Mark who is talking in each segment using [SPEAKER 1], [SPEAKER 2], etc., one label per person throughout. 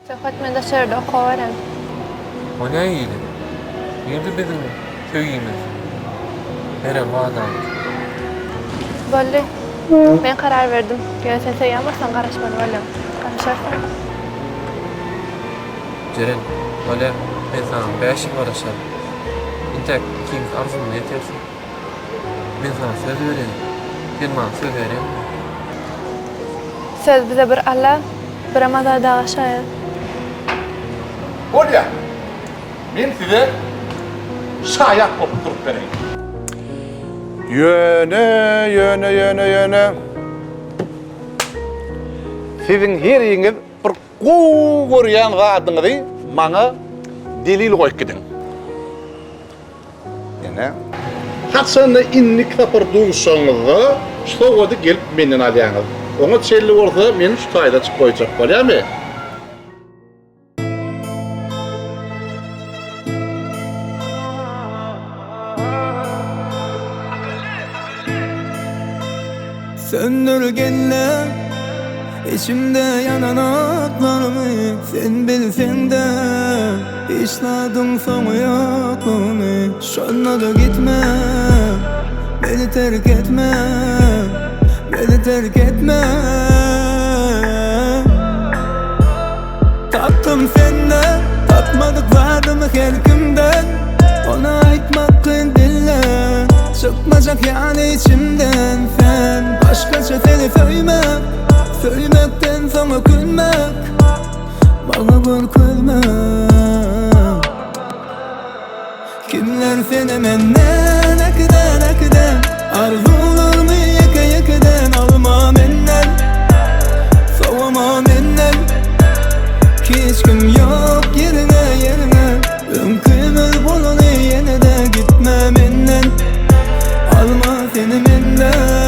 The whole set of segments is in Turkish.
[SPEAKER 1] Söhbet men de şerde okuwaram.
[SPEAKER 2] O ne iyiydi? Nerede bizim köyümüz? Nere bu adam?
[SPEAKER 1] Bolly. Men karar verdim. Göğe sen söýýärmisin, garaşmaly bolam. Garaşarsan.
[SPEAKER 2] Ceren, öyle ben sana 5 yıl uğraşarım. İntek ikimiz arzunu yetersin. Ben sana söz vereyim. Sen bana söz vereyim.
[SPEAKER 1] Söz bize bir Allah, bir Ramazan dağı şayet.
[SPEAKER 3] Olya, men size şayat bolup durup bereyim. Yöne. Sizin her ýeriniz bir gowy görýän gadyňyzy maňa delil goýup gidin. Ene. Haçanda inni kitapar duguşsaňyz, şu wagty gelip menden alýaňyz. Oňa çelli bolsa men şu taýda çykyp goýjak bolýarmy?
[SPEAKER 4] Söndürgenler içimde yanan atlarımı sen bilsen de işladın sonu yokluğunu şunla da gitme beni terk etme beni terk etme tattım senden tatmadıklarımı her kimden ona aytmak dille çıkmayacak yani içimden sen başkaça seni söylemekten sonra gülmek bana bol gülmek kimler seni menden akıdan arzularımı yaka alma menden soğuma menden hiç kim yok yerine ömkümüz bolunu yine de gitme menden alma seni menden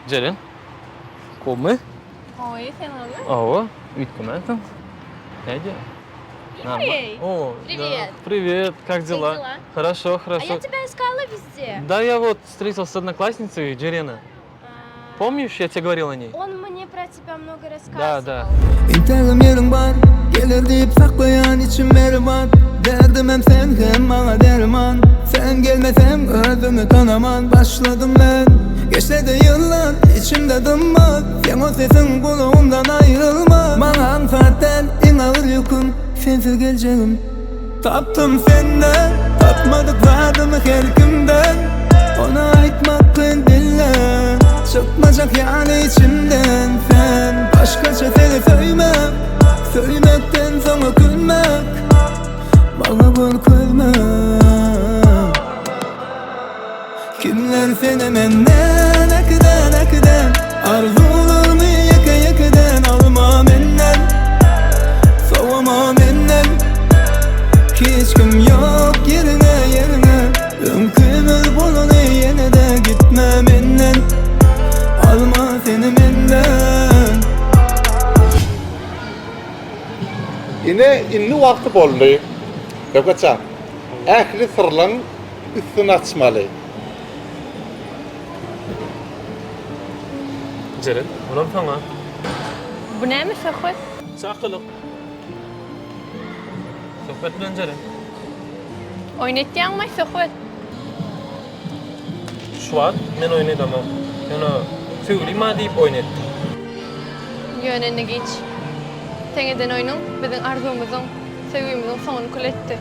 [SPEAKER 2] Ceren, komu?
[SPEAKER 1] Oy, sen oğlum.
[SPEAKER 2] Ого, Витка, это? Дядя?
[SPEAKER 5] Эй,
[SPEAKER 2] О,
[SPEAKER 5] привет.
[SPEAKER 2] да. Привет, как дела?
[SPEAKER 5] дела?
[SPEAKER 2] Хорошо,
[SPEAKER 5] А
[SPEAKER 2] хорошо.
[SPEAKER 5] я тебя искала везде.
[SPEAKER 2] Да, я вот встретился с одноклассницей Джерена. Помнишь, я тебе говорил о ней?
[SPEAKER 5] Он мне про тебя много рассказывал.
[SPEAKER 2] Да.
[SPEAKER 4] İntiham yerim var gelir deyip saklayan içimleri var derdim hem sen hem bana derman sen gelmesen özümü tanamam başladım ben geçti de yıllar içimde dımbak sen o sesin kulağımdan ayrılma bana hanfaten en ağır yüküm sensiz geleceğim taptım senden tapmadıklarımı her kimden ona aytmak dille çıkmayacak yani içimden sen başkaça seni söylemekten sonra gülmek bana bol gülmek kimler seni menden akıdan arzularımı yaka alma menden soğuma menden hiç kim yok yerine ömkümüz bolunu yine de gitme menden alma seni menden
[SPEAKER 3] Yine inni vakti boldu. Gökçe. Ähli sırlan üstüne açmalı.
[SPEAKER 2] Ceren, ulan sana.
[SPEAKER 1] Bu näme söhbet?
[SPEAKER 2] Saqılık. Sohbet bilen Ceren.
[SPEAKER 1] Oynatýanmy söhbet?
[SPEAKER 2] Şu an men oynadam. Yani söyleyma deyip oynatdım.
[SPEAKER 1] Yönene geç. Teňeden oýnun, biziň arzumyzyň, sevgimizin soňuny kuletdi.